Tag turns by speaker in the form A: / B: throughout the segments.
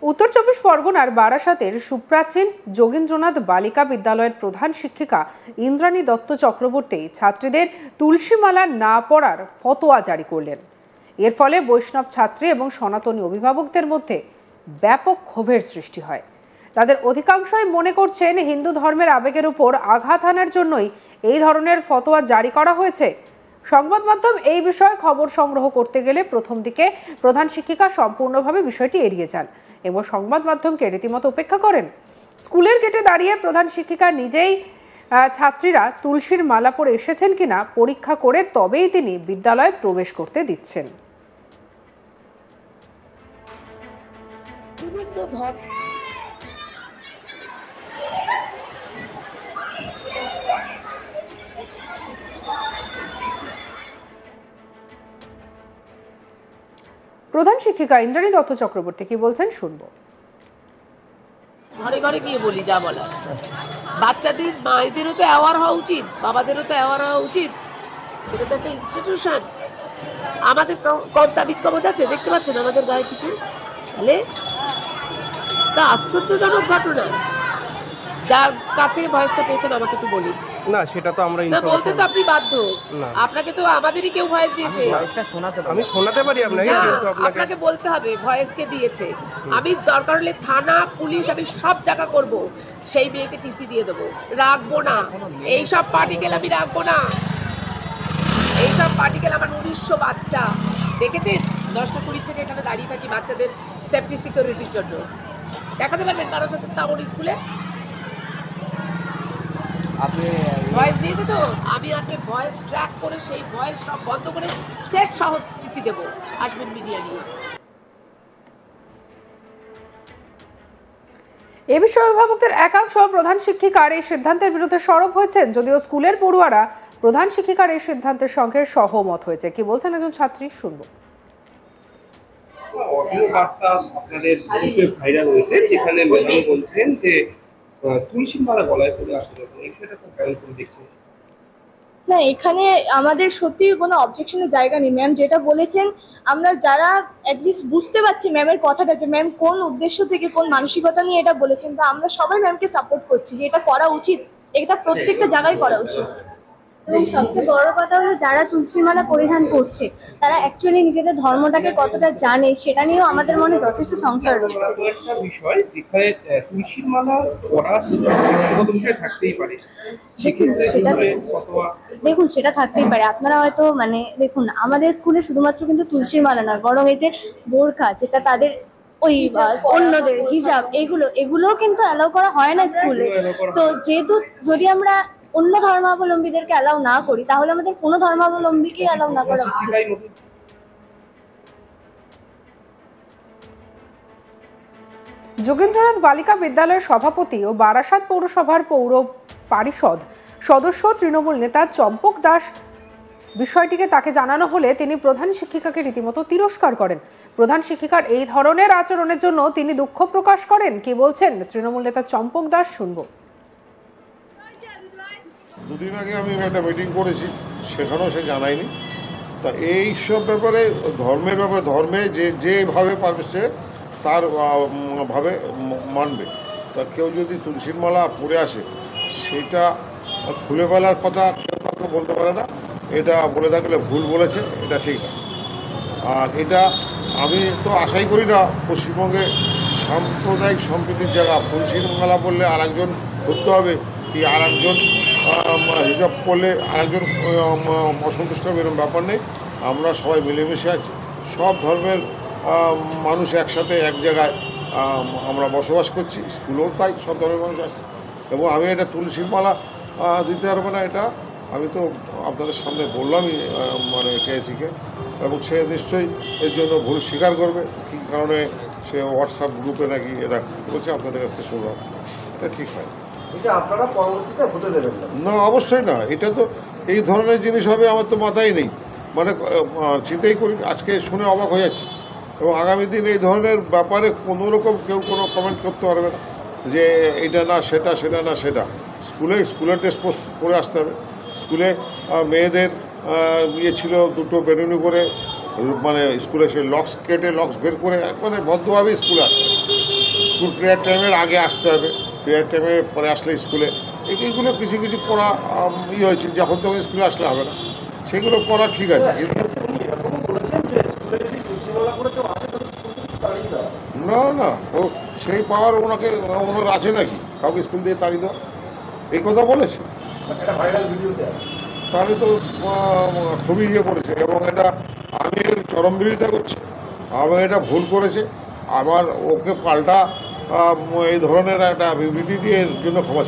A: উত্তর চব্বিশ পরগনার বারাসাতের সুপ্রাচীন যোগীন্দ্রনাথ বালিকা বিদ্যালয়ের প্রধান শিক্ষিকা ইন্দ্রাণী দত্ত চক্রবর্তী ছাত্রীদের তুলসী মালা না পরার ফতোয়া জারি করলেন। এর ফলে বৈষ্ণব ছাত্রী এবং সনাতনী অভিভাবকদের মধ্যে ব্যাপক ক্ষোভের সৃষ্টি হয়। তাদের অধিকাংশই মনে করছেন হিন্দু ধর্মের আবেগের উপর আঘাত হানার জন্যই এই ধরনের ফতোয়া জারি করা হয়েছে। সংবাদ মাধ্যম এই বিষয়ে খবর সংগ্রহ করতে গেলে প্রথম দিকে প্রধান শিক্ষিকা সম্পূর্ণভাবে বিষয়টি এড়িয়ে যান এবং সংবাদ মাধ্যমকে রীতিমতো উপেক্ষা করেন। স্কুলের গেটে দাঁড়িয়ে প্রধান শিক্ষিকা নিজেই ছাত্রীরা তুলসীর মালা পরে এসেছেন কিনা পরীক্ষা করে তবেই তিনি বিদ্যালয়ে প্রবেশ করতে দিচ্ছেন। প্রধান শিক্ষিকা ইন্দ্রাণী দত্ত চক্রবর্তী কি বলছেন শুনবো।
B: ঘরে ঘরে গিয়ে বলি যা বলা, বাচ্চাদের মায়েদেরও তো অ্যাওয়ার হওয়া উচিত, বাবাদেরও তো অ্যাওয়ার হওয়া উচিত। এটা তো একটা ইনস্টিটিউশন। আমাদের কম তাবিজ কবজ আছে, দেখতে পাচ্ছেন আমাদের গায়ে কিছু? তাহলে তা আশ্চর্যজনক ঘটনা। যার কাছে ভয়েসটা পেয়েছেন আমাকে একটু বলি।
C: না সেটা তো আমরা
B: না বলতে তো আপনি বাধ্য, আপনাকে তো আমাদেরই কেউ ভয়েস দিয়েছে।
C: আমি শোনাতে পারি আপনাকে, কিন্তু
B: আপনাকে বলতে হবে ভয়েস কে দিয়েছে। আমি দরকার হলে থানা পুলিশ আমি সব জায়গা করব, সেই মেয়েকে টিসি দিয়ে দেবো, রাখবো না। এইসব পার্টিকেল আমি রাখবো না। এইসব পার্টিকেল আমার 1900 বাচ্চা দেখেছেন, 10টা 20 থেকে এখানে দাঁড়িয়ে থাকি বাচ্চাদের সেফটি সিকিউরিটির জন্য। দেখাতে পারবেন কারোর সাথে তাবড় স্কুলে আপনি ভয়েস দিয়েছে তো? আমি আজকে ভয়েস ট্র্যাক করে সেই ভয়েস সব বন্ধ করে সেট সহ টিসি দেবো, আসবেন মিডিয়া নিয়ে।
A: এ বিষয়ে অভিভাবকদের একাংশ প্রধান শিক্ষিকার এই সিদ্ধান্তের বিরুদ্ধে সরব হয়েছেন, যদিও স্কুলের পড়ুয়ারা প্রধান শিক্ষিকার এই সিদ্ধান্তের সঙ্গে সহমত হয়েছে। কি বলছেন একজন ছাত্রী শুনবো।
D: অডিও বার্তা আপনাদের গ্রুপে ভাইরাল হয়েছে, যেখানে ম্যাডাম বলছেন যে তুলসী মালা গলায় পরে আসা যাবে, এই বিষয়টা খুব ভাইরাল করে দেখছেন।
E: না, এখানে আমাদের সত্যি কোনো অবজেকশনের জায়গা নেই। ম্যাম যেটা বলেছেন, আমরা যারা অ্যাটলিস্ট বুঝতে পারছি ম্যামের কথাটা, যে ম্যাম কোন উদ্দেশ্য থেকে কোন মানসিকতা নিয়ে এটা বলেছেন, তা আমরা সবাই ম্যামকে সাপোর্ট করছি যে এটা করা উচিত, এটা প্রত্যেকটা জায়গায় করা উচিত।
F: এবং সবচেয়ে বড় কথা হলো যারা তুলসী মালা পরিধান করছে তারা অ্যাকচুয়ালি নিজেদের ধর্মটাকে কতটা জানে সেটা নিয়েও আমাদের মনে যথেষ্ট সংশয় রয়েছে।
D: একটা বিষয় যেখানে তুলসী মালা পরা ব্যক্তিগত বিষয় থাকতেই পারে,
F: দেখুন সেটা থাকতেই পারে। আপনারা হয়তো দেখুন আমাদের স্কুলে শুধুমাত্র কিন্তু তুলসী মালা নয়, বরং এই যে বোরখা, যেটা তাদের ওই অন্যদের হিজাব, এগুলোও কিন্তু অ্যালাউ করা হয় না স্কুলে। তো যেহেতু যদি আমরা অন্য ধর্মাবলম্বীদেরকে অ্যালাউ না করি, তাহলে আমাদের কোনো ধর্মাবলম্বীকে অ্যালাউ না করা উচিত।
A: যোগীন্দ্রনাথ বালিকা বিদ্যালয়ের সভাপতি ও বারাসাত পৌরসভার পৌর পরিষদ সদস্য তৃণমূল নেতা চম্পক দাস বিষয়টিকে তাকে জানানো হলে তিনি প্রধান শিক্ষিকাকে রীতিমতো তিরস্কার করেন। প্রধান শিক্ষিকার এই ধরনের আচরণের জন্য তিনি দুঃখ প্রকাশ করেন। কি বলছেন তৃণমূল নেতা চম্পক দাস শুনবো।
G: দুদিন আগে আমি একটা মিটিং করেছি, সেখানেও সে জানায়নি। তা এইসব ব্যাপারে ধর্মে যেভাবে পারছে তার ভাবে মানবে। তা কেউ যদি তুলসীর মালা পরে আসে, সেটা খুলে ফেলার কথা কেউ কাউকে বলতে পারে না। এটা বলে থাকলে ভুল বলেছে, এটা ঠিক না। আর এটা আমি তো আশাই করি না পশ্চিমবঙ্গে সাম্প্রদায়িক সম্প্রীতির জায়গা তুলসীর মালা বললে আর একজন ধরতে হবে, কি আর একজন হিজাব করলে আরেকজন অসন্তুষ্ট হবে, এরকম ব্যাপার নেই। আমরা সবাই মিলেমিশে আছি, সব ধর্মের মানুষ একসাথে এক জায়গায় আমরা বসবাস করছি। স্কুলেও তাই সব ধর্মের মানুষ আছে, এবং আমি এটা তুলসীর মালা দিতে পারবো না, এটা আমি তো আপনাদের সামনে বললামই কেএসিকে, এবং সে নিশ্চয়ই এর জন্য ভুল স্বীকার করবে। কী কারণে সে হোয়াটসঅ্যাপ গ্রুপে নাকি এটা বলছে, আপনাদের কাছ থেকে শুনলাম, এটা ঠিক হয় না। অবশ্যই না, এটা তো এই ধরনের জিনিস হবে আমার তো মাথায় নেই, চিন্তাই করি। আজকে শুনে অবাক হয়ে যাচ্ছে, এবং আগামী দিন এই ধরনের ব্যাপারে কোনোরকম কেউ কোনো কমেন্ট করতে পারবে না যে এটা না সেটা, সেটা না সেটা। স্কুলের ড্রেস পরে আসতে হবে। স্কুলে মেয়েদের ছিল দুটো বেরুনি করে মানে স্কুলে সে লক্স কেটে লক্স বের করে মানে ভদ্রভাবে স্কুলে আসতে হবে। স্কুল প্রেয়ার টাইমের আগে আসতে হবে, প্রেয়ার টাইমে পরে আসলে স্কুলে এইগুলো কিছু কিছু করা হয়েছে, যখন তখন স্কুলে আসলে হবে না, সেগুলো করা ঠিক আছে। না না, ও সেই পাওয়ার ওনার আছে নাকি কাউকে স্কুল দিয়ে তাড়িয়ে দেওয়া, এই কথা বলেছে? তাহলে তো খুবই করেছে, এবং এটা আমি চরম বিরোধিতা করছি। আমি এটা ভুল করেছে, আবার ওকে পাল্টা এই ধরনের একটা বিবৃতি দিয়ে এর জন্য ক্ষমা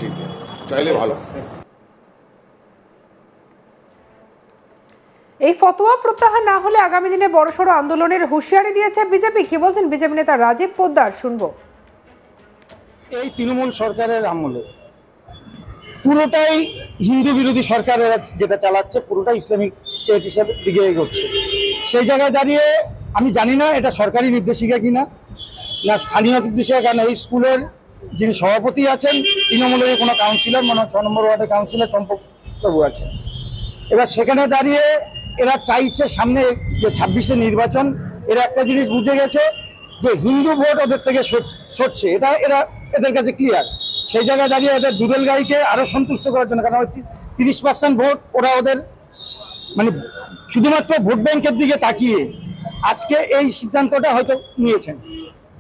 G: চাইলে ভালো।
A: এই ফতোয়া প্রত্যাহার না হলে আগামী দিনে বড়সড় আন্দোলনের হুঁশিয়ারি দিয়েছে বিজেপি। কি বলছেন বিজেপি নেতা রাজীব পোদ্দার, শুনবো।
H: এই তৃণমূল সরকারের আমলে পুরোটাই হিন্দু বিরোধী সরকারের যেটা চালাচ্ছে, পুরোটাই ইসলামিক স্টেট হিসাবে দিকে এগোচ্ছে। সেই জায়গায় দাঁড়িয়ে আমি জানি না এটা সরকারি নির্দেশিকা কিনা না স্থানীয় নির্দেশিকা, কারণ এই স্কুলের যিনি সভাপতি আছেন তৃণমূলের কোনো কাউন্সিলর, মনে হয় 6 নম্বর ওয়ার্ডের কাউন্সিলর চম্পকবাবু আছেন। এবার সেখানে দাঁড়িয়ে এরা চাইছে সামনে যে 26-এ নির্বাচন, এরা একটা জিনিস বুঝে গেছে যে হিন্দু ভোট ওদের থেকে সরছে, এটা এদের কাছে ক্লিয়ার। সেই জায়গায় দাঁড়িয়ে এদের দুধেল গাইকে আরো সন্তুষ্ট করার জন্য, কারণ 30% ভোট ওরা ওদের মানে শুধুমাত্র ভোট ব্যাংকের দিকে তাকিয়ে আজকে এই সিদ্ধান্তটা হয়তো নিয়েছেন।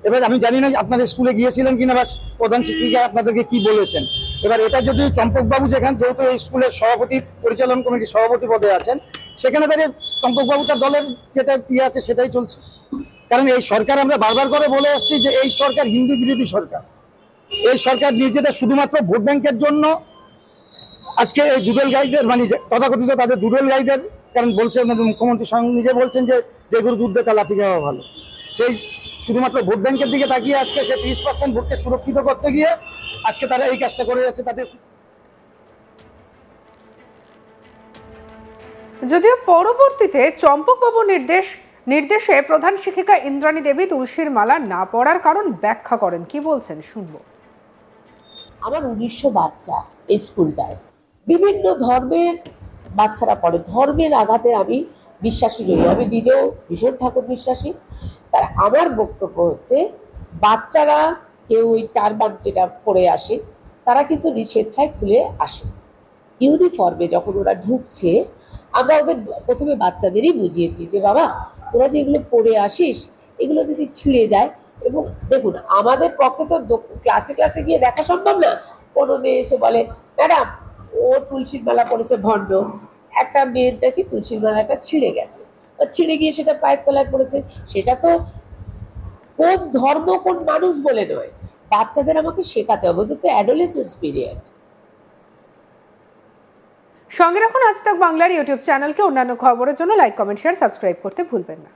H: এবার আমি জানি না আপনাদের স্কুলে গিয়েছিলেন কিনা বা প্রধান শিক্ষিকা আপনাদেরকে কি বলেছেন। এবার এটা যদি চম্পকবাবু যেহেতু এই স্কুলের সভাপতি, পরিচালন কমিটির সভাপতি পদে আছেন, সেখানে দাঁড়িয়ে চম্পকবাবু তার দলের যেটা আছে সেটাই চলছে। কারণ এই সরকার আমরা বারবার করে বলে আসছি যে এই সরকার হিন্দু বিরোধী সরকার। এই সরকার নিজেদের শুধুমাত্র ভোট ব্যাংকের জন্য আজকে এই দুধেল গাইদের মানে তথাকথিত তাদের দুধেল গাইদের, কারণ বলছেন মুখ্যমন্ত্রী স্বয়ং নিজে বলছেন যে গরু দুধ দেয় তা লাথি খাওয়া ভালো, সেই শুধুমাত্র ভোট ব্যাংকের দিকে তাকিয়ে আজকে সে 30% ভোটকে সুরক্ষিত করতে গিয়ে আজকে তারা এই কাজটা করে যাচ্ছে। তাদের
A: যদিও পরবর্তীতে চম্পকবাবুর নির্দেশে প্রধান শিক্ষিকা ইন্দ্রাণী দেবী তুলসীর মালা না পড়ার কারণ ব্যাখ্যা করেন। কি বলছেন, শুনবো।
B: আমার 1900 বাচ্চা এই স্কুলটায়, বিভিন্ন ধর্মের বাচ্চারা পড়ে। ধর্মের আঘাতে আমি বিশ্বাসী নই, আমি নিজেও ভীষণ ঠাকুর বিশ্বাসী। তার আমার বক্তব্য হচ্ছে বাচ্চারা কেউ ওই টারবান যেটা পরে আসে, তারা কিন্তু স্বেচ্ছায় খুলে আসে। ইউনিফর্মে যখন ওরা ঢুকছে, আমরা ওদের প্রথমে বাচ্চাদেরই বুঝিয়েছি যে বাবা তোরা যে এগুলো পরে আসিস, এগুলো যদি ছিঁড়ে যায়, এবং দেখুন আমাদের পক্ষে তো ক্লাসে গিয়ে দেখা সম্ভব না। কোনো মেয়ে এসে বলে ম্যাডাম ও তুলসীর মালা পড়েছে ভণ্ড, একটা মেয়ের নাকি তুলসীর মালাটা ছিঁড়ে গেছে, ছিঁড়ে গিয়ে সেটা পায়ের তলায় পড়েছে, সেটা তো কোন ধর্ম কোন মানুষ বলে নয়, বাচ্চাদের আমাকে শেখাতে হবে, তো অ্যাডোলেসেন্স পিরিয়ড।
A: সঙ্গে রাখুন আজ তাক বাংলার ইউটিউব চ্যানেলকে। অন্যান্য খবরের জন্য লাইক, কমেন্ট, শেয়ার, সাবস্ক্রাইব করতে ভুলবেন না।